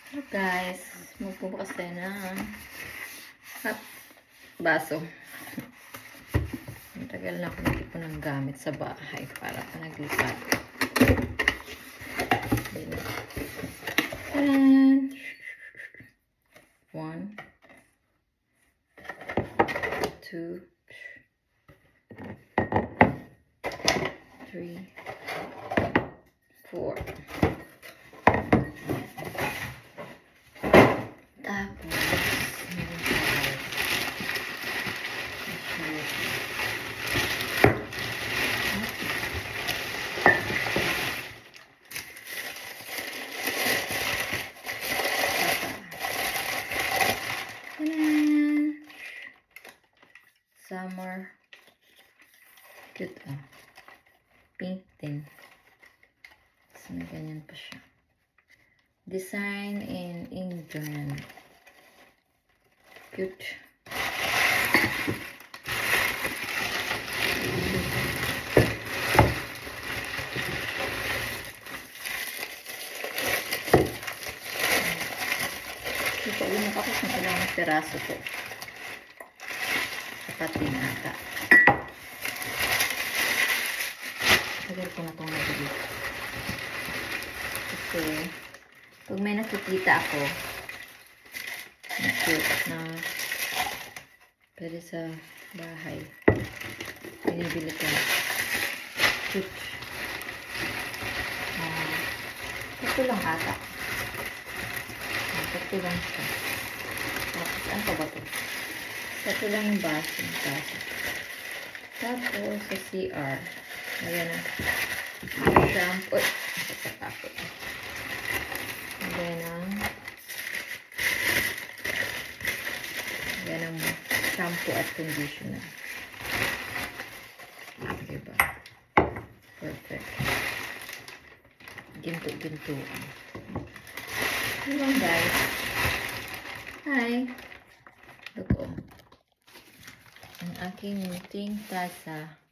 Hello guys, magbubukas tayo ng baso. Matagal na ako nagtipon ng gamit sa bahay para panaglipat. And 1, 2, 3, 4. Tapos, summer cute pink din. So, may ganyan pa siya. Design in Indian. Cute. Ito yun ako kung ilang peraso po. Sapat din ata. Tagal ko na itong nabili. Kasi pag may nakikita ako na cute na pwede sa bahay, binibili ko. Cute. Ito lang ata. Ito lang siya. Tapos ano pa ba ito? Ito lang yung baso. Tapos sa CR, ayan na shampoo. Tapos ayan ang shampoo at conditioner. Diba? Perfect. Ginto. Diba guys? Hi! Look ang aking munting tasa.